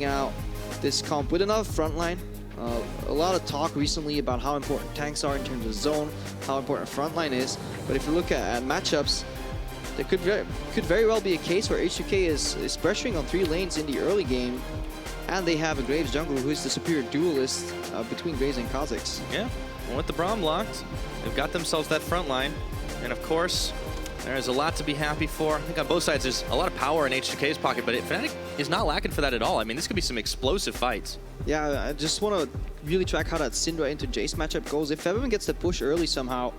out this comp with another frontline. A lot of talk recently about how important tanks are in terms of zone, how important frontline is. But if you look at matchups, there could very well be a case where H2K is pressuring on 3 lanes in the early game, and they have a Graves jungler who is the superior duelist between Graves and Kha'Zix. Yeah, well, with the Braum locked, they've got themselves that front line, and of course, there's a lot to be happy for. I think on both sides, there's a lot of power in H2K's pocket, but Fnatic is not lacking for that at all. I mean, this could be some explosive fights. Yeah, I just want to really track how that Syndra into Jayce matchup goes. If Febiven gets the push early somehow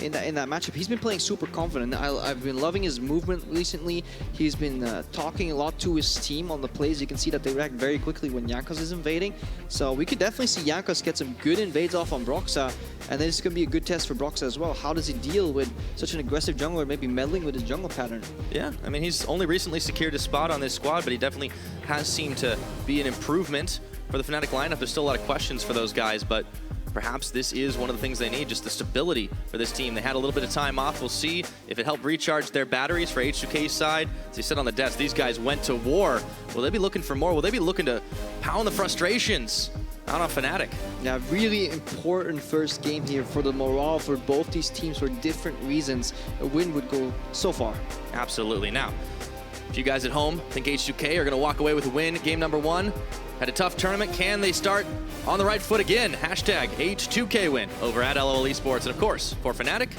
in that matchup, he's been playing super confident. I've been loving his movement recently. He's been talking a lot to his team on the plays. You can see that they react very quickly when Jankos is invading. So we could definitely see Jankos get some good invades off on Broxah. And then it's going to be a good test for Broxah as well. How does he deal with such an aggressive jungler, maybe meddling with his jungle pattern? Yeah, I mean, he's only recently secured a spot on this squad, but he definitely has seemed to be an improvement for the Fnatic lineup. There's still a lot of questions for those guys, but perhaps this is one of the things they need, just the stability for this team. They had a little bit of time off. We'll see if it helped recharge their batteries for H2K's side. As they said on the desk, these guys went to war. Will they be looking for more? Will they be looking to pound the frustrations out on Fnatic? Yeah, really important first game here for the morale for both these teams for different reasons. A win would go so far. Absolutely. Now, if you guys at home think H2K are going to walk away with a win, game number 1, had a tough tournament, can they start on the right foot again? Hashtag H2K win over at LOL eSports. And of course, for Fnatic,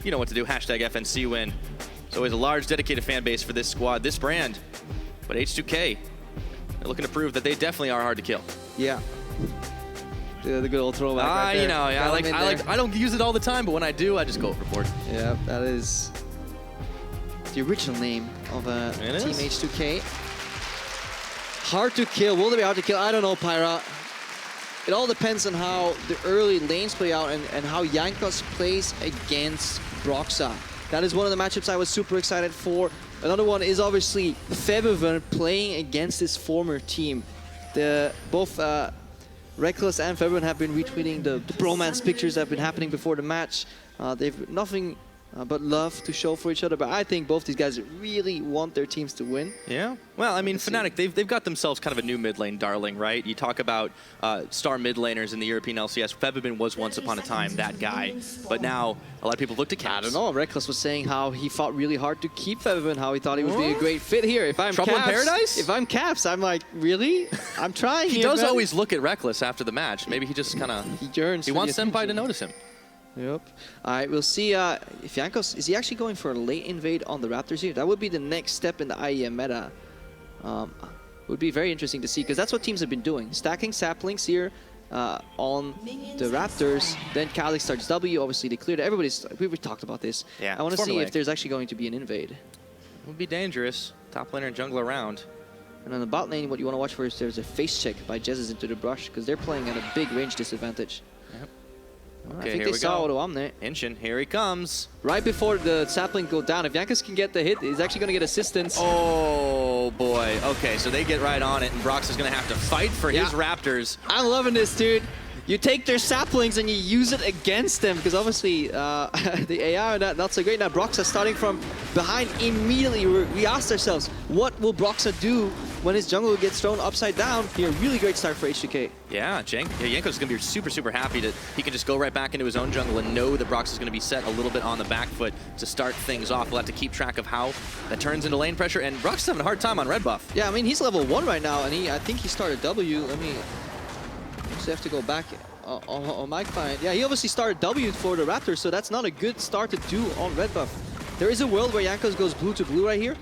you know what to do. Hashtag FNC win. There's always a large dedicated fan base for this squad, this brand. But H2K, they're looking to prove that they definitely are hard to kill. Yeah. The good old throwback right there. You know, yeah, I don't use it all the time, but when I do, I just go overboard. Yeah, that is the original name of Team H2K. Hard to kill. Will they be hard to kill? I don't know, Pyra. It all depends on how the early lanes play out and how Jankos plays against Broxah. That is one of the matchups I was super excited for. Another one is obviously Febiven playing against his former team. Both Rekkles and Febiven have been retweeting the bromance pictures that have been happening before the match. They've nothing but love to show for each other, but I think both these guys really want their teams to win. Yeah, well, I mean, Fnatic, they've got themselves kind of a new mid lane darling, right? You talk about star mid laners in the European LCS. Febiven was once upon a time that guy, but now a lot of people look to Caps. I don't know, Rekkles was saying how he fought really hard to keep Febiven, how he thought he would be a great fit here. If I'm Trouble Caps, in Paradise? If I'm Caps, I'm like, really? I'm trying He does always look at Rekkles after the match. Maybe he just kind of... He wants Senpai to notice him. Yep. All right, we'll see if Jankos, is he actually going for a late invade on the Raptors here? That would be the next step in the IEM meta. Would be very interesting to see, because that's what teams have been doing. Stacking saplings here on the Raptors, then Kha'Zix starts W, obviously they cleared it. We've talked about this. Yeah, I want to see if there's actually going to be an invade. It would be dangerous. Top laner and jungle around. And on the bot lane, what you want to watch for is there's a face check by Jesiz into the brush, because they're playing at a big range disadvantage. Yep. Okay, Okay, I think here they saw go. Odoamne. Inchin, here he comes. Right before the sapling go down, if Jankos can get the hit, he's actually going to get assistance. Oh boy. Okay, so they get right on it, and Broxah's going to have to fight for his Raptors. I'm loving this, dude. You take their saplings and you use it against them, because obviously the AI are not so great. Now Broxah starting from behind immediately. We asked ourselves, what will Broxah do when his jungle gets thrown upside down? Here, really great start for H2K. Yeah, Jankos is going to be super, super happy that he can just go right back into his own jungle and know that Broxah is going to be set a little bit on the back foot to start things off. We'll have to keep track of how that turns into lane pressure, and Broxah's having a hard time on red buff. Yeah, I mean, he's level 1 right now, and I think he started W. Let me just have to go back on my client. Yeah, he obviously started W for the Raptors, so that's not a good start to do on red buff. There is a world where Jankos goes blue to blue right here.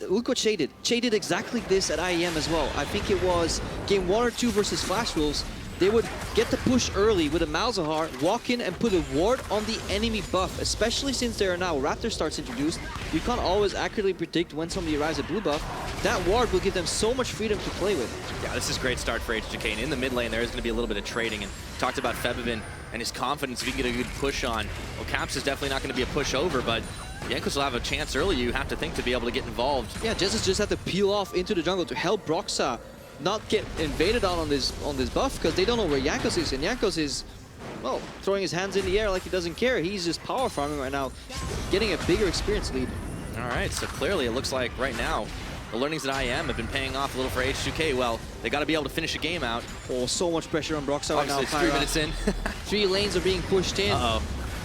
Look what Chei did. Chei did exactly this at IEM as well. I think it was game 1 or 2 versus Flash Wolves. They would get the push early with a Malzahar, walk in and put a ward on the enemy buff, especially since there are now Raptor starts introduced. You can't always accurately predict when somebody arrives at blue buff. That ward will give them so much freedom to play with. Yeah, this is a great start for H2K, and in the mid lane there is going to be a little bit of trading, and talked about Febiven and his confidence if he can get a good push on. Well, Caps is definitely not going to be a pushover, but Jankos will have a chance early, you have to think, to be able to get involved. Yeah, Jesiz just had to peel off into the jungle to help Broxah not get invaded on this buff, because they don't know where Jankos is, and Jankos is, well, throwing his hands in the air like he doesn't care. He's just power farming right now, getting a bigger experience lead. All right, so clearly it looks like right now the learnings that I am have been paying off a little for H2K. Well, they got to be able to finish a game out. Oh, so much pressure on Broxah right now. It's 3 minutes in. 3 lanes are being pushed in. Uh-oh.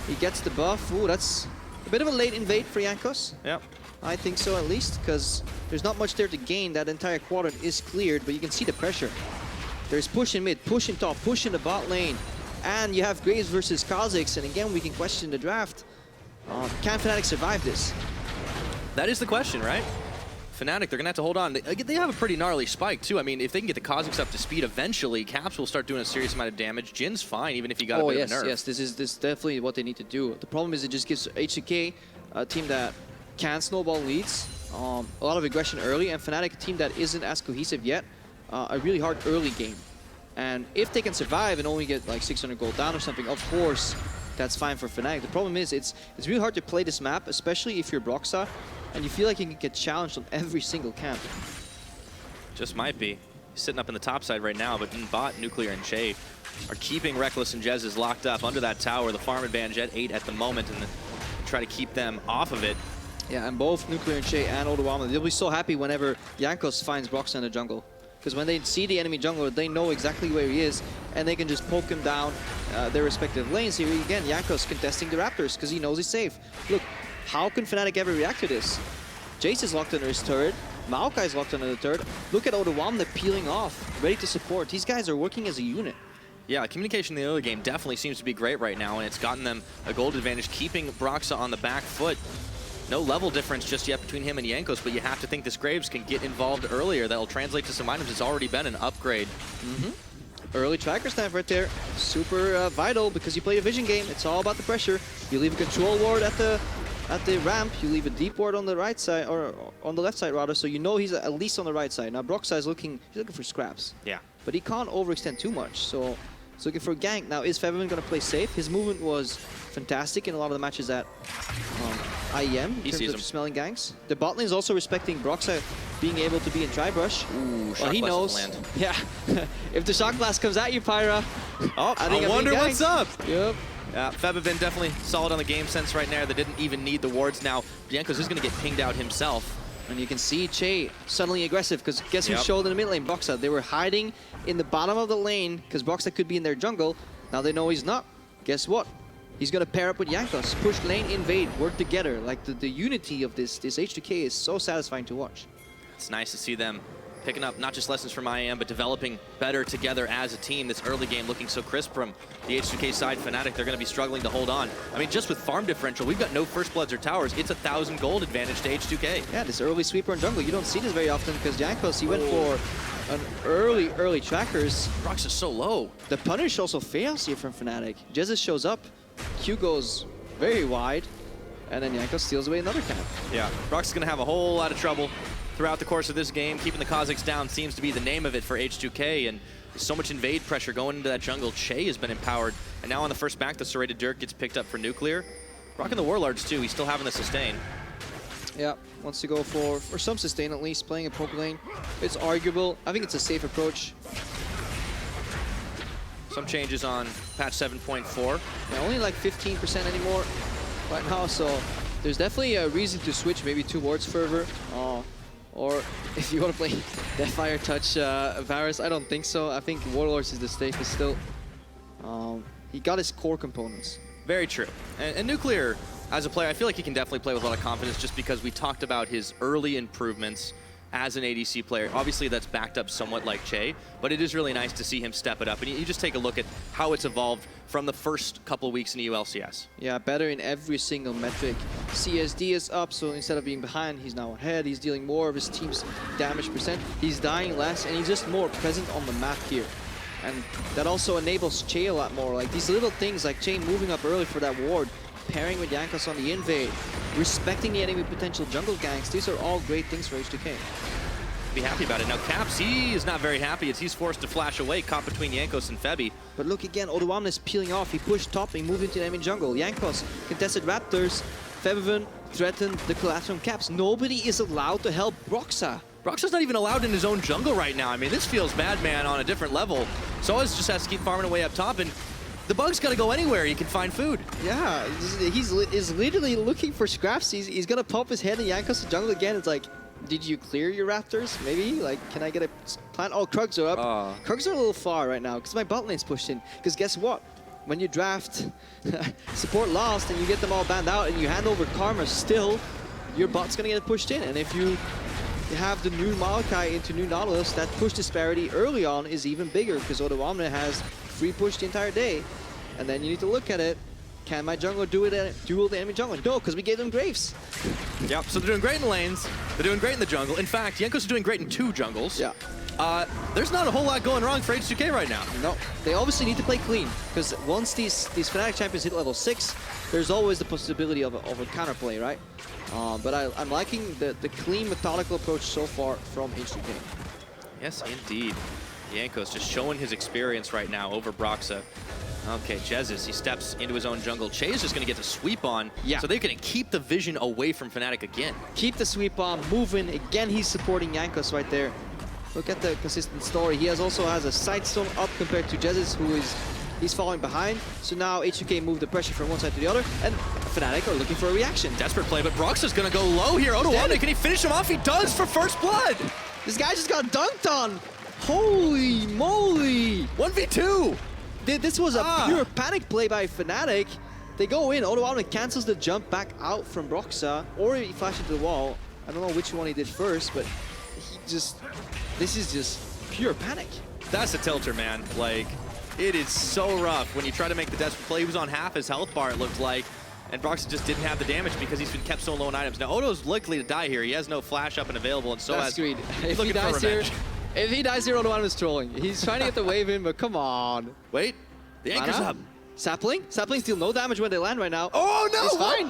He gets the buff. Ooh, that's a bit of a late invade for Jankos. Yep. I think so, at least, because there's not much there to gain. That entire quadrant is cleared, but you can see the pressure. There's push in mid, push in top, push in the bot lane. And you have Graves versus Kha'Zix, and again, we can question the draft. Can Fnatic survive this? That is the question, right? Fnatic, they're going to have to hold on. They have a pretty gnarly spike, too. I mean, if they can get the Kha'Zix up to speed eventually, Caps will start doing a serious amount of damage. Jhin's fine, even if he got a bit of a nerf. Yes, this is definitely what they need to do. The problem is it just gives H2K a team that can snowball leads, a lot of aggression early, and Fnatic, a team that isn't as cohesive yet, a really hard early game. And if they can survive and only get like 600 gold down or something, of course, that's fine for Fnatic. The problem is it's really hard to play this map, especially if you're Broxah, and you feel like you can get challenged on every single camp. Just might be. He's sitting up in the top side right now, but in bot, Nuclear and Chei are keeping Rekkles and Jesiz locked up under that tower. The farm advantage at 8 at the moment, and try to keep them off of it. Yeah, and both Nuclear and Chei and Odoamne, they'll be so happy whenever Jankos finds Broxah in the jungle. Because when they see the enemy jungler, they know exactly where he is, and they can just poke him down their respective lanes. Here again, Jankos contesting the Raptors because he knows he's safe. Look, how can Fnatic ever react to this? Jayce is locked under his turret. Maokai is locked under the turret. Look at Odoamne peeling off, ready to support. These guys are working as a unit. Yeah, communication in the early game definitely seems to be great right now, and it's gotten them a gold advantage, keeping Broxah on the back foot. No level difference just yet between him and Jankos, but you have to think this Graves can get involved earlier. That'll translate to some items. It's already been an upgrade. Early tracker stamp right there. Super vital because you play a vision game. It's all about the pressure. You leave a control ward at the ramp. You leave a deep ward on the right side, or on the left side rather, so you know he's at least on the right side. Now Broxah is looking for scraps. Yeah. But he can't overextend too much, so he's looking for a gank. Now is Febiven going to play safe? His movement was fantastic in a lot of the matches at IEM in terms of smelling ganks. The bot lane is also respecting Broxah being able to be in Tribrush. Ooh, well, he knows. Yeah. If the Shock Blast comes at you, Pyra. Oh, I wonder what's up. Yep. Yeah, Febiven definitely solid on the game sense right there. They didn't even need the wards now. Jankos is going to get pinged out himself. And you can see Chei suddenly aggressive because guess who showed in the mid lane? Broxah. They were hiding in the bottom of the lane because Broxah could be in their jungle. Now they know he's not. Guess what? He's going to pair up with Jankos. Push lane, invade, work together. Like the unity of this H2K is so satisfying to watch. It's nice to see them picking up not just lessons from IAM, but developing better together as a team. This early game looking so crisp from the H2K side. Fnatic, they're going to be struggling to hold on. I mean, just with farm differential, we've got no first bloods or towers. It's 1,000 gold advantage to H2K. Yeah, this early sweeper in jungle, you don't see this very often because Jankos, he went for an early trackers. Broxah is so low. The punish also fails here from Fnatic. Jesiz shows up, Q goes very wide, and then Jankos steals away another camp. Yeah, Broxah's going to have a whole lot of trouble throughout the course of this game. Keeping the Kha'Zix down seems to be the name of it for H2K, and so much invade pressure going into that jungle. Chei has been empowered, and now on the first back, the Serrated Dirt gets picked up for Nuclear. Rocking the Warlords too, he's still having the sustain. Yeah, wants to go for some sustain at least, playing a poke lane. It's arguable. I think it's a safe approach. Some changes on patch 7.4. Yeah, only like 15% anymore right now, so there's definitely a reason to switch maybe towards Fervor. Or if you want to play Deathfire Touch Varus, I don't think so. I think Warlords is the safest still. He got his core components. Very true. And Nuclear, as a player, I feel like he can definitely play with a lot of confidence just because we talked about his early improvements as an ADC player. Obviously, that's backed up somewhat like Chei, but it is really nice to see him step it up. And you just take a look at how it's evolved from the first couple of weeks in EU LCS. Yeah, better in every single metric. CSD is up, so instead of being behind, he's now ahead. He's dealing more of his team's damage percent. He's dying less, and he's just more present on the map here. And that also enables Chei a lot more. Like these little things, like Chei moving up early for that ward, pairing with Jankos on the invade, respecting the enemy potential jungle ganks. These are all great things for H2K. Be happy about it. Now Caps, he is not very happy as he's forced to flash away, caught between Jankos and Febi. But look again, Odoamne is peeling off. He pushed top, he moved into the enemy jungle. Jankos contested Raptors. Febiven threatened the collapse from Caps. Nobody is allowed to help Broxah. Broxah's not even allowed in his own jungle right now. I mean, this feels bad, man, on a different level. sOAZ just has to keep farming away up top, and the bug's got to go anywhere he can find food. Yeah, he's literally looking for scraps. He's going to pop his head in Jankos' jungle again. It's like, did you clear your Raptors? Maybe? Like, can I get a plant? Oh, Krugs are up. Krugs are a little far right now because my bot lane's pushed in. Because guess what? When you draft support lost and you get them all banned out and you hand over Karma still, your bot's going to get pushed in. And if you have the new Maokai into new Nautilus, that push disparity early on is even bigger because Odoamne has free push the entire day. And then you need to look at it. Can my jungler duel the enemy jungler? No, because we gave them Graves. Yep, so they're doing great in the lanes. They're doing great in the jungle. In fact, Jankos is doing great in 2 jungles. Yeah. There's not a whole lot going wrong for H2K right now. No, they obviously need to play clean because once these Fnatic champions hit level 6, there's always the possibility of a counterplay, right? But I'm liking the clean, methodical approach so far from H2K. Yes, indeed. Jankos just showing his experience right now over Broxah. Okay, Jesiz, he steps into his own jungle. Chei is just going to get the sweep on, so they're going to keep the vision away from Fnatic again. Keep the sweep on, moving. Again, he's supporting Jankos right there. Look at the consistent story. He also has a side stone up compared to Jesiz, he's falling behind. So now H2K move the pressure from one side to the other, and Fnatic are looking for a reaction. Desperate play, but Broxah's going to go low here. Odoamne, can he finish him off? He does for first blood. This guy just got dunked on. Holy moly. 1v2. This was a pure panic play by Fnatic. They go in, Odoamne cancels the jump back out from Broxah, or he flashed into the wall. I don't know which one he did first, but this is just pure panic. That's a tilter, man. Like, it is so rough when you try to make the desperate play. He was on half his health bar, it looked like, and Broxah just didn't have the damage because he's been kept so low in items. Now, Odo's likely to die here. He has no flash up and available, and That's greed. If he dies here, Odoamne is trolling. He's trying to get the wave in, but come on. Wait, the anchor's up. Sapling? Sapling deal no damage when they land right now. Oh, no! He's fine.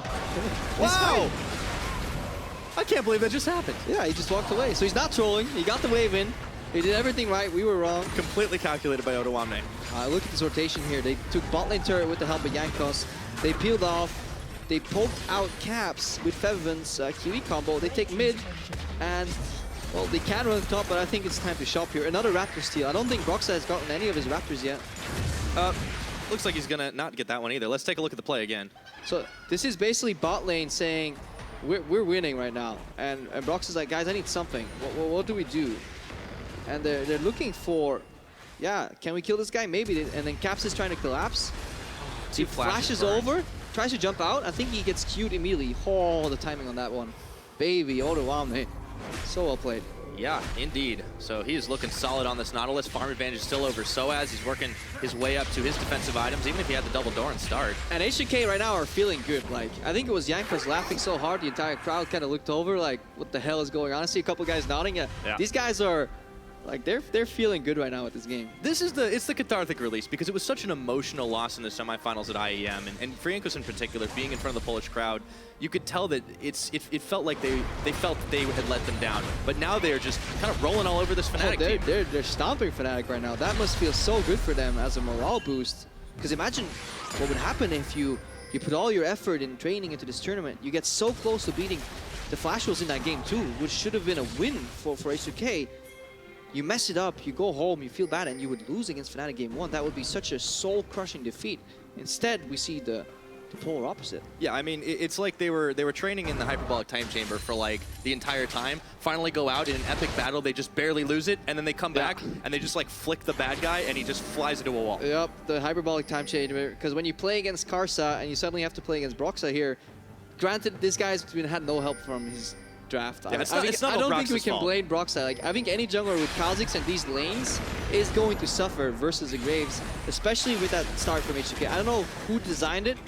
Wow! He's fine. I can't believe that just happened. Yeah, he just walked away. So he's not trolling. He got the wave in. He did everything right. We were wrong. Completely calculated by Odoamne. Look at this rotation here. They took bot lane turret with the help of Jankos. They peeled off. They poked out Caps with Febiven's QE combo. They take mid, and well, they can run the top, but I think it's time to shop here. Another Raptor steal. I don't think Broxah has gotten any of his Raptors yet. Looks like he's gonna not get that one either. Let's take a look at the play again. So this is basically bot lane saying, we're winning right now. And Broxah's like, guys, I need something. What do we do? And they're looking for, can we kill this guy? Maybe. And then Caps is trying to collapse. He flashes over, tries to jump out. I think he gets queued immediately. Oh, the timing on that one. Baby, Odoamne. So well played. Yeah, indeed. So he is looking solid on this Nautilus. Farm advantage still over sOAZ. He's working his way up to his defensive items, even if he had the double door and start. And H2K right now are feeling good. Like, I think it was Jankos laughing so hard, the entire crowd kind of looked over like, what the hell is going on? I see a couple guys nodding. These guys are, like, they're feeling good right now with this game. This is it's the cathartic release because it was such an emotional loss in the semifinals at IEM, and for Jankos in particular, being in front of the Polish crowd, you could tell that it felt like they felt that they had let them down, but now they're just kind of rolling all over this Fnatic team. They're stomping Fnatic right now. That must feel so good for them as a morale boost. Because imagine what would happen if you put all your effort in training into this tournament. You get so close to beating the Flash Wolves in that game too, which should have been a win for H2K. You mess it up, you go home, you feel bad, and you would lose against Fnatic Game 1. That would be such a soul-crushing defeat. Instead, we see the polar opposite. Yeah, I mean, it's like they were training in the hyperbolic time chamber for like the entire time. Finally go out in an epic battle, they just barely lose it, and then they come back and they just like flick the bad guy, and he just flies into a wall. Yep, the hyperbolic time chamber. Because when you play against Karsa and you suddenly have to play against Broxah here, granted, this guy's had no help from his draft. Yeah, I don't think we can blame Broxah. Like, I think any jungler with Kha'Zix and these lanes is going to suffer versus the Graves, especially with that start from H2K. I don't know who designed it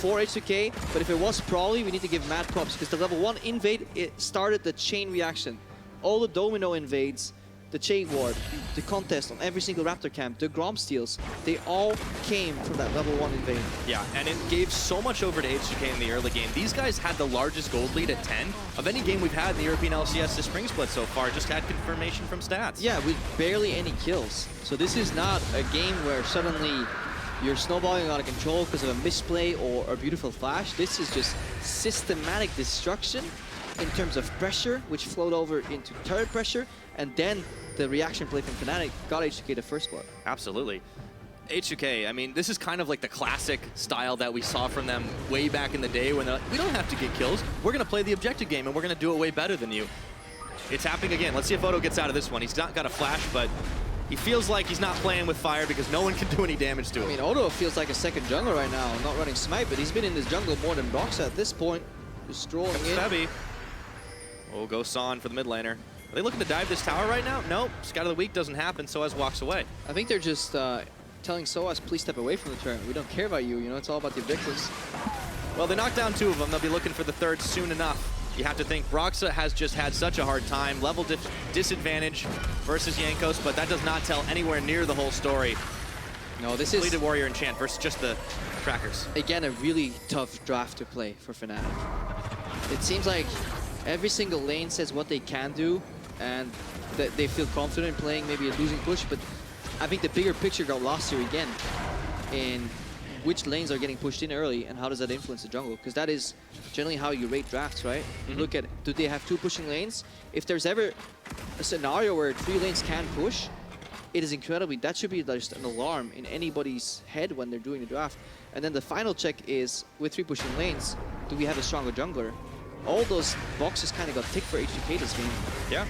for H2K, but if it was Prawley, we need to give mad props because the level 1 invade, it started the chain reaction. All the domino invades, the Chei ward, the contest on every single Raptor camp, the Braum steals, they all came from that level 1 invade. Yeah, and it gave so much over to H2K in the early game. These guys had the largest gold lead at 10 of any game we've had in the European LCS this spring split so far. Just had confirmation from stats. Yeah, with barely any kills. So this is not a game where suddenly you're snowballing out of control because of a misplay or a beautiful flash. This is just systematic destruction in terms of pressure, which flowed over into turret pressure, and then the reaction play from Fnatic got H2K the first blood. Absolutely. H2K, I mean, this is kind of like the classic style that we saw from them way back in the day when they're like, we don't have to get kills. We're going to play the objective game, and we're going to do it way better than you. it's happening again. Let's see if Odo gets out of this one. He's not got a flash, but he feels like he's not playing with fire because no one can do any damage to him. I mean, Odo feels like a second jungler right now, not running smite, but he's been in this jungle more than Broxah at this point. Just strolling in. Febby. Oh, go Son for the mid laner. Are they looking to dive this tower right now? Nope. Scout of the week doesn't happen. sOAZ walks away. I think they're just telling sOAZ, please step away from the turret. We don't care about you. You know, it's all about the objectives. Well, they knocked down 2 of them. They'll be looking for the 3rd soon enough. You have to think Broxah has just had such a hard time. Level disadvantage versus Jankos, but that does not tell anywhere near the whole story. No, this is... Completed Warrior Enchant versus just the trackers. Again, a really tough draft to play for Fnatic. It seems like every single lane says what they can do, and that they feel confident in playing maybe a losing push, but I think the bigger picture got lost here again in which lanes are getting pushed in early and how does that influence the jungle, because that is generally how you rate drafts, right? Look at, do they have 2 pushing lanes? If there's ever a scenario where 3 lanes can push, it is incredibly, that should be just an alarm in anybody's head when they're doing the draft. And then the final check is, with 3 pushing lanes, do we have a stronger jungler? All those boxes kind of got ticked for H2K this game. Yeah,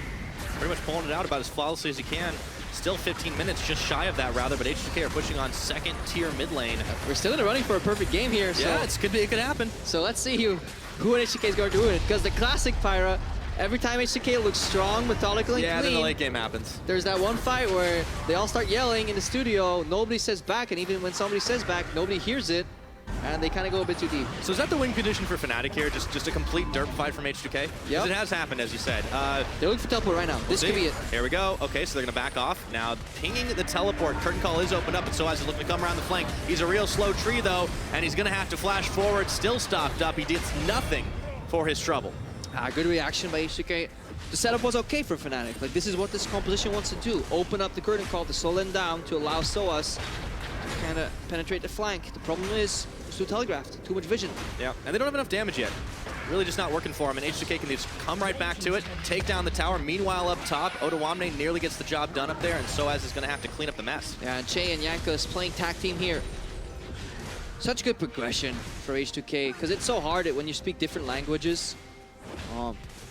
pretty much pulling it out about as flawlessly as he can. Still 15 minutes, just shy of that rather, but H2K are pushing on 2nd tier mid lane. We're still in the running for a perfect game here. So yeah, it could happen. So let's see who H2K is going to do it, because the classic Pyra, every time H2K looks strong, methodical, and clean, then the late game happens. There's that one fight where they all start yelling in the studio, nobody says back, and even when somebody says back, nobody hears it, and they kind of go a bit too deep. So is that the win condition for Fnatic here? Just a complete derp fight from H2K? Yeah. It has happened, as you said. They're looking for teleport right now. This could be it. Here we go. Okay, so they're going to back off. Now, pinging the teleport. Curtain call is opened up, and sOAZ is looking to come around the flank. He's a real slow tree, though, and he's going to have to flash forward. Still stopped up. He did nothing for his trouble. Good reaction by H2K. The setup was okay for Fnatic. Like, this is what this composition wants to do. Open up the curtain call to slow them down, to allow sOAZ to kind of penetrate the flank. The problem is, it's too telegraphed, too much vision. Yeah, and they don't have enough damage yet. Really just not working for him, and H2K can just come right back to it, take down the tower. Meanwhile, up top, Odoamne nearly gets the job done up there, and sOAZ is going to have to clean up the mess. Yeah, and Chei and Jankos playing tag team here. Such good progression for H2K, because it's so hard when you speak different languages.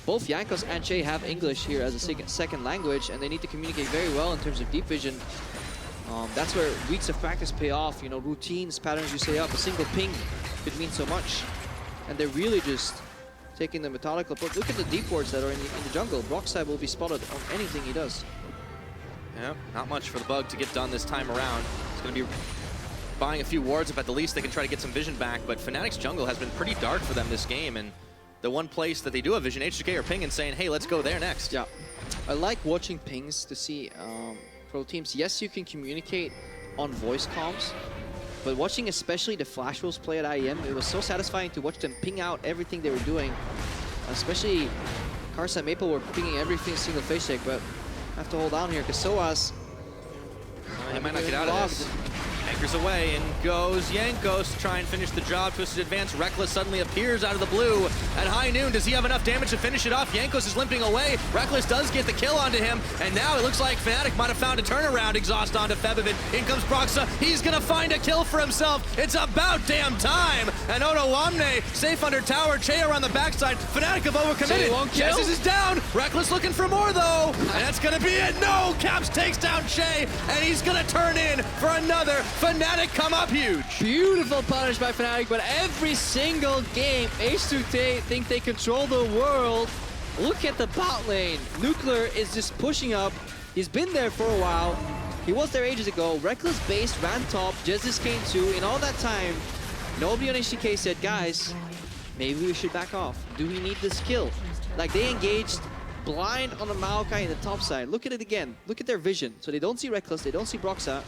Both Jankos and Chei have English here as a second language, and they need to communicate very well in terms of deep vision. That's where weeks of practice pay off. You know, routines, patterns you say up. A single ping could mean so much. And they're really just taking the methodical approach. Look at the deep wards that are in the jungle. Broxah will be spotted on anything he does. Yeah, not much for the bug to get done this time around. It's going to be buying a few wards if at the least they can try to get some vision back. But Fnatic's jungle has been pretty dark for them this game. And the one place that they do have vision, H2K are pinging saying, hey, let's go there next. Yeah, I like watching pings to see pro teams. Yes, you can communicate on voice comms, but watching especially the Flash Wolves play at IEM, it was so satisfying to watch them ping out everything they were doing. Especially Karsa and Maple were pinging everything single face check, but have to hold down here because sOAZ. He might not get out of this. Anchors away and goes Jankos to try and finish the job. Twisted advance. Rekkles suddenly appears out of the blue at high noon. Does he have enough damage to finish it off? Jankos is limping away. Rekkles does get the kill onto him, and now it looks like Fnatic might have found a turnaround. Exhaust onto Febiven. In comes Broxah. He's gonna find a kill for himself. It's about damn time. And Odoamne safe under tower. Chei around the backside. Fnatic have overcommitted. Jesiz is down. Rekkles looking for more though, and that's gonna be it. No, Caps takes down Chei, and he's gonna turn in for another. Fnatic come up huge. Beautiful punish by Fnatic, but every single game, H2K think they control the world. Look at the bot lane. Nuclear is just pushing up. He's been there for a while. He was there ages ago. Rekkles base, ran top, Jesiz came too. In all that time, nobody on H2K said, guys, maybe we should back off. Do we need this kill? Like, they engaged blind on the Maokai in the top side. Look at it again. Look at their vision. So they don't see Rekkles, they don't see Broxah.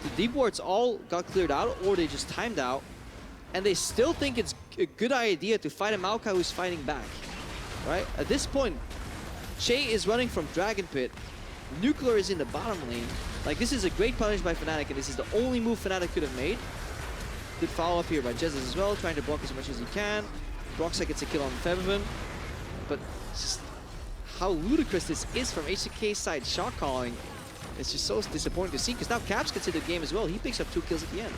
The deep wards all got cleared out, or they just timed out, and they still think it's a good idea to fight a Maokai who's fighting back, right? At this point, Chei is running from Dragon Pit, Nuclear is in the bottom lane. Like, this is a great punish by Fnatic, and this is the only move Fnatic could have made. Good follow-up here by Jesiz as well, trying to block as much as he can. Broxah gets a kill on Febiven, but just how ludicrous this is from H2K's side shot calling. It's just so disappointing to see, because now Caps gets into the game as well. He picks up 2 kills at the end.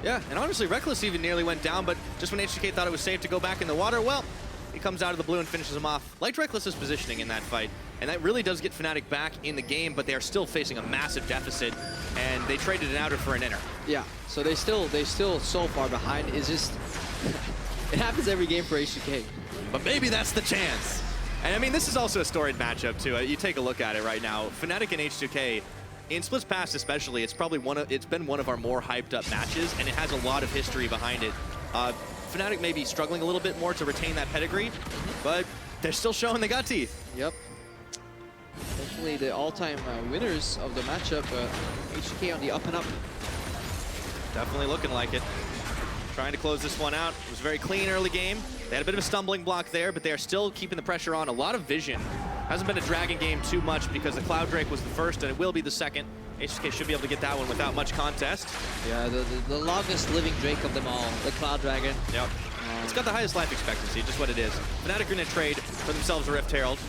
Yeah, and honestly, Rekkles even nearly went down, but just when H2K thought it was safe to go back in the water, well, he comes out of the blue and finishes him off. Like Rekkles' positioning in that fight, and that really does get Fnatic back in the game, but they are still facing a massive deficit, and they traded an outer for an inner. Yeah, so they still so far behind. It's just, it happens every game for H2K. But maybe that's the chance. And I mean, this is also a storied matchup too. You take a look at it right now. Fnatic and H2K, in Splits Past especially, it's been one of our more hyped up matches, and it has a lot of history behind it. Fnatic may be struggling a little bit more to retain that pedigree, but they're still showing they got teeth. Yep. Definitely the all-time winners of the matchup. H2K on the up and up. Definitely looking like it. Trying to close this one out. It was a very clean early game. They had a bit of a stumbling block there, but they are still keeping the pressure on. A lot of vision. Hasn't been a dragon game too much because the Cloud Drake was the first and it will be the second. H2K should be able to get that one without much contest. Yeah, the longest living Drake of them all, the Cloud Dragon. Yep. It's got the highest life expectancy, just what it is. Fnatic are going to trade for themselves a Rift Herald.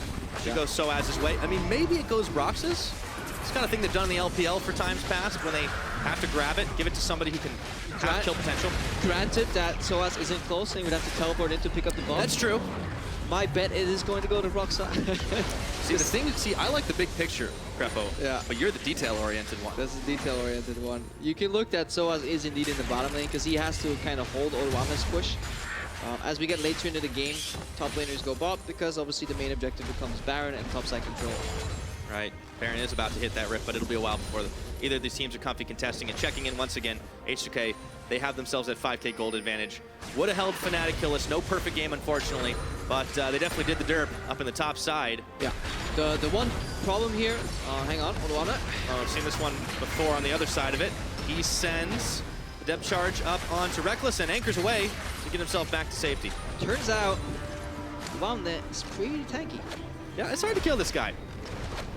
Should go sOAZ's way. I mean, maybe it goes Broxah's. It's the kind of thing they've done in the LPL for times past when they have to grab it, give it to somebody who can have kill potential. Granted that sOAZ isn't close and he would have to teleport in to pick up the bomb. That's true. My bet it is going to go to Broxah. See, I like the big picture, Krepo. Yeah. But you're the detail-oriented one. That's the detail-oriented one. You can look that sOAZ is indeed in the bottom lane because he has to kind of hold Odoamne's push. As we get later into the game, top laners go bot because obviously the main objective becomes Baron and topside control. Right. Baron is about to hit that rift, but it'll be a while before either of these teams are comfy contesting and checking in once again. H2K, they have themselves that 5K gold advantage. Would have held Fnatic killless. No perfect game, unfortunately, but they definitely did the derp up in the top side. Yeah. The one problem here, hang on, Odoamne. I've seen this one before on the other side of it. He sends the depth charge up onto Rekkles and anchors away to get himself back to safety. Turns out, Odoamne is pretty tanky. Yeah, it's hard to kill this guy.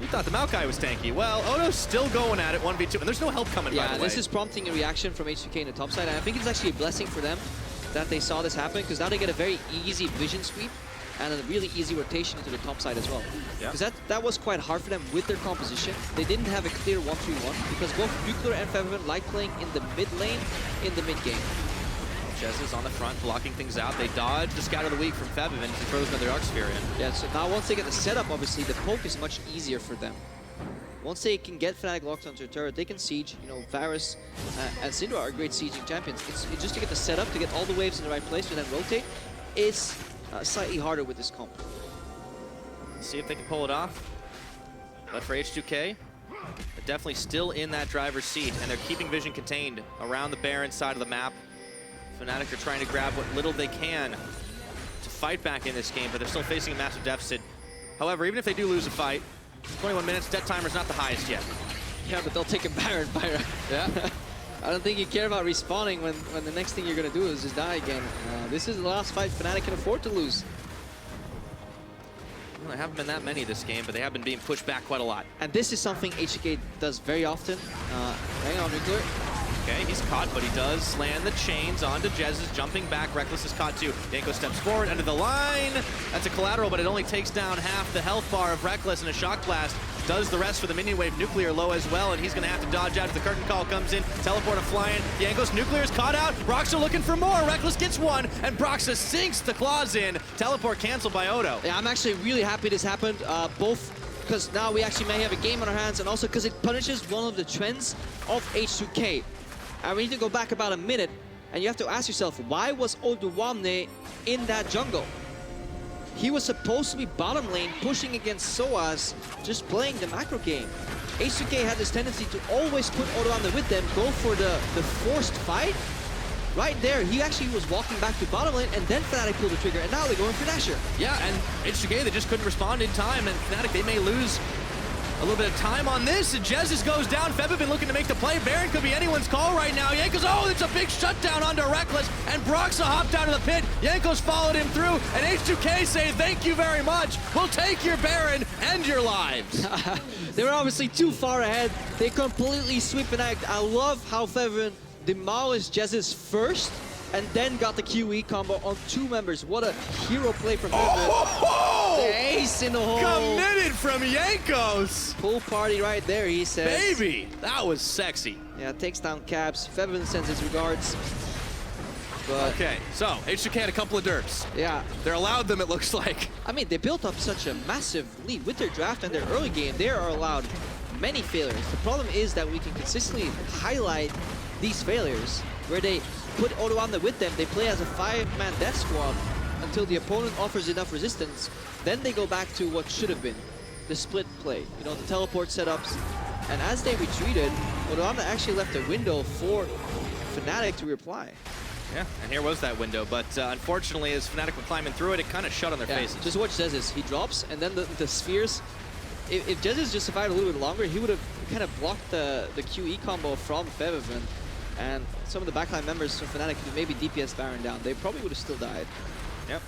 You thought the Maokai was tanky. Well, Odo's still going at it 1v2, and there's no help coming, by the way. Yeah, this is prompting a reaction from H2K in the top side, and I think it's actually a blessing for them that they saw this happen, because now they get a very easy vision sweep and a really easy rotation into the top side as well. Because that was quite hard for them with their composition. They didn't have a clear 1-3-1, because both Nuclear and Febiven like playing in the mid lane in the mid game. Jesiz on the front, blocking things out. They dodge the Scout of the Week from Febiven. He throws another Arc Sphere in. Yeah, so now once they get the setup, obviously, the poke is much easier for them. Once they can get Fnatic locked onto a turret, they can siege. You know, Varus and Syndra are great sieging champions. It's just to get the setup, to get all the waves in the right place, to then rotate, is slightly harder with this comp. Let's see if they can pull it off. But for H2K, they're definitely still in that driver's seat, and they're keeping vision contained around the Baron side of the map. Fnatic are trying to grab what little they can to fight back in this game, but they're still facing a massive deficit. However, even if they do lose a fight, 21 minutes, death timer's not the highest yet. Yeah, but they'll take a Baron, Pyra. Yeah. I don't think you care about respawning when the next thing you're going to do is just die again. This is the last fight Fnatic can afford to lose. Well, there haven't been that many this game, but they have been being pushed back quite a lot. And this is something H2K does very often. Hang on, Nuclear. Okay, he's caught, but he does land the chains onto Jesiz, jumping back. Rekkles is caught too. Jankos steps forward, under the line. That's a collateral, but it only takes down half the health bar of Rekkles, and a shock blast does the rest for the minion wave. Nuclear low as well, and he's going to have to dodge out as the curtain call comes in. Teleport flying. Jankos, Nuclear's caught out. Broxah looking for more. Rekkles gets one, and Broxah sinks the claws in. Teleport canceled by Odo. Yeah, I'm actually really happy this happened. Both because now we actually may have a game on our hands, and also because it punishes one of the trends of H2K. And we need to go back about a minute, and you have to ask yourself, why was Odoamne in that jungle? He was supposed to be bottom lane, pushing against sOAZ, just playing the macro game. H2K had this tendency to always put Odoamne with them, go for the forced fight. Right there, he actually was walking back to bottom lane, and then Fnatic pulled the trigger, and now they're going for Nasher. Yeah, and H2K, they just couldn't respond in time, and Fnatic, they may lose a little bit of time on this, and Jesiz goes down. Febiven looking to make the play. Baron could be anyone's call right now. Jankos, oh, it's a big shutdown onto Rekkles, and Broxah hopped out of the pit. Jankos followed him through, and H2K say, thank you very much. We'll take your Baron and your lives. They were obviously too far ahead. They completely sweep and act. I love how Febiven demolished Jesiz first, and then got the QE combo on two members. What a hero play from Febiven. The ace in the hole. Committed from Jankos. Pool party right there, he says. Baby, that was sexy. Yeah, takes down Caps. Febiven sends his regards. But okay, so H2K had a couple of derps. yeah. They're allowed them, it looks like. I mean, they built up such a massive lead with their draft and their early game. They are allowed many failures. The problem is that we can consistently highlight these failures where they put Odoamne with them. They play as a 5-man death squad until the opponent offers enough resistance. Then they go back to what should have been the split play, you know, the teleport setups. And as they retreated, Odoamne actually left a window for Fnatic to reply. Yeah, and here was that window, but unfortunately, as Fnatic were climbing through it, it kind of shut on their faces. Just watch Jesiz. He drops, and then the spheres. If Jesiz just survived a little bit longer, he would have kind of blocked the QE combo from Febiven, and some of the backline members from Fnatic could maybe DPS Baron down. They probably would have still died. Yep,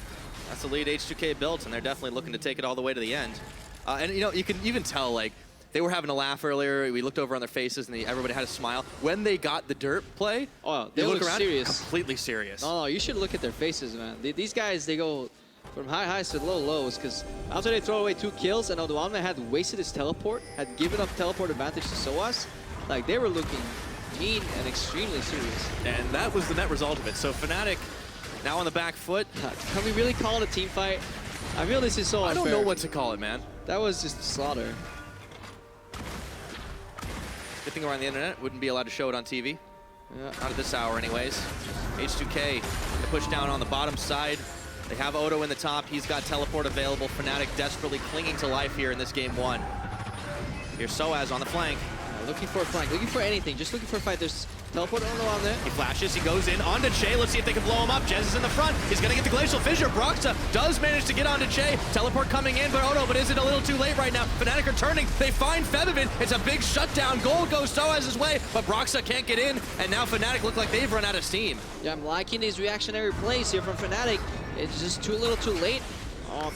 that's the lead H2K built, and they're definitely looking to take it all the way to the end. And you know, you can even tell, like, they were having a laugh earlier. We looked over on their faces, and everybody had a smile. When they got the derp play, they look around, serious. Completely serious. No, you should look at their faces, man. These guys, they go from high highs to low lows, because after they throw away 2 kills, and Odoamne had wasted his teleport, had given up teleport advantage to sOAZ, like, they were looking mean and extremely serious. And that was the net result of it. So Fnatic now on the back foot. Can we really call it a team fight? I feel this is so unfair. I don't know what to call it, man. That was just slaughter. Good thing we're on the internet. Wouldn't be allowed to show it on TV. Yeah. Not at this hour anyways. H2K, they push down on the bottom side. They have Odo in the top. He's got teleport available. Fnatic desperately clinging to life here in this game 1. Here's sOAZ on the flank. Looking for a flank, looking for anything, just looking for a fight. There's teleport on there. He flashes, he goes in onto Chei. Let's see if they can blow him up. Jesiz in the front. He's gonna get the Glacial Fissure. Broxah does manage to get onto Chei. Teleport coming in, but Odo, but is it a little too late right now? Fnatic are turning. They find Febiven. It's a big shutdown. Gold goes sOAZ's way, but Broxah can't get in, and now Fnatic look like they've run out of steam. Yeah, I'm liking these reactionary plays here from Fnatic. It's just too little too late.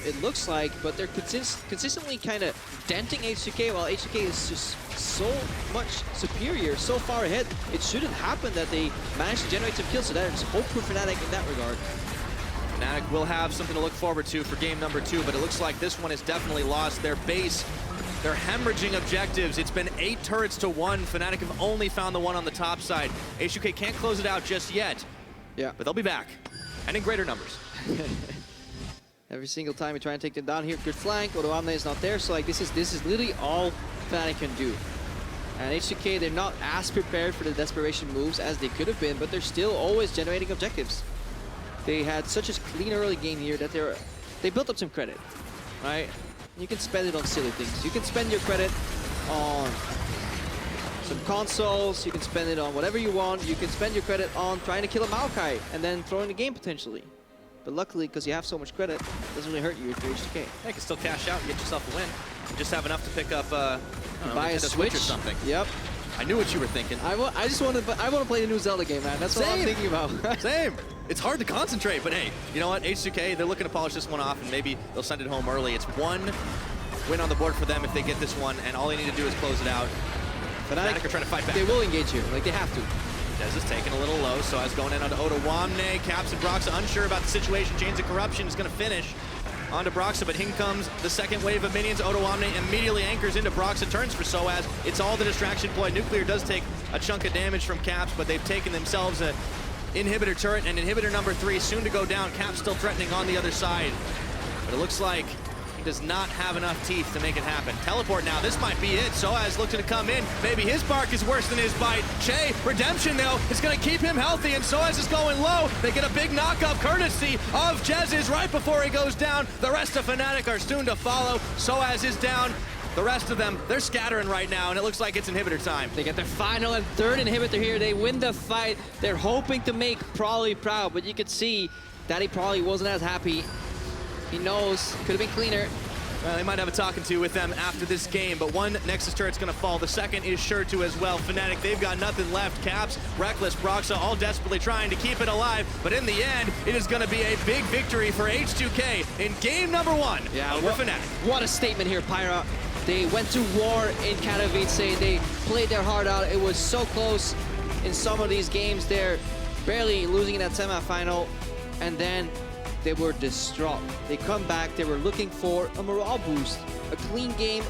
It looks like, but they're consistently kind of denting H2K, while H2K is just so much superior, so far ahead. It shouldn't happen that they managed to generate some kills, so there's hope for Fnatic in that regard. Fnatic will have something to look forward to for game number 2, but it looks like this one is definitely lost. Their base, they're hemorrhaging objectives. It's been 8 turrets to 1. Fnatic have only found the one on the top side. H2K can't close it out just yet, but they'll be back, and in greater numbers. Every single time we try and take them down here, good flank. Odoamne is not there, so like this is literally all Fnatic can do. And H2K, they're not as prepared for the desperation moves as they could have been, but they're still always generating objectives. They had such a clean early game here that they built up some credit, right? You can spend it on silly things. You can spend your credit on some consoles. You can spend it on whatever you want. You can spend your credit on trying to kill a Maokai and then throwing the game potentially. But luckily, because you have so much credit, it doesn't really hurt you if you're H2K. Yeah, you can still cash out and get yourself a win. You just have enough to pick up buy a Switch or something. Yep. I knew what you were thinking. I want to play the new Zelda game, man. That's what I'm thinking about. Same. It's hard to concentrate, but hey, you know what? H2K, they're looking to polish this one off, and maybe they'll send it home early. It's 1 win on the board for them if they get this one, and all they need to do is close it out. Fnatic are trying to fight back. They will engage here. Like, they have to. Jez is taking a little low, so as going in onto Odoamne. Caps and Broxah unsure about the situation. Chains of Corruption is going to finish onto Broxah, but in comes the second wave of minions. Odoamne immediately anchors into Broxah, turns for sOAZ. It's all the distraction ploy. Nuclear does take a chunk of damage from Caps, but they've taken themselves an inhibitor turret, and inhibitor number 3 soon to go down. Caps still threatening on the other side, but it looks like he does not have enough teeth to make it happen. Teleport now, this might be it. sOAZ looking to come in. Maybe his bark is worse than his bite. Chei, redemption though, is gonna keep him healthy, and sOAZ is going low. They get a big knock-up courtesy of Jesiz right before he goes down. The rest of Fnatic are soon to follow. sOAZ is down. The rest of them, they're scattering right now, and it looks like it's inhibitor time. They get their final and 3rd inhibitor here. They win the fight. They're hoping to make Probably proud, but you could see that he probably wasn't as happy. He knows, could have been cleaner. Well, they might have a talking to with them after this game, but one Nexus turret's gonna fall. The second is sure to as well. Fnatic, they've got nothing left. Caps, Rekkles, Broxah, all desperately trying to keep it alive, but in the end, it is gonna be a big victory for H2K in game number 1 over Fnatic. What a statement here, Pyra. They went to war in Katowice. They played their heart out. It was so close in some of these games. They're barely losing in that semifinal, and then they were distraught. They come back, they were looking for a morale boost, a clean game.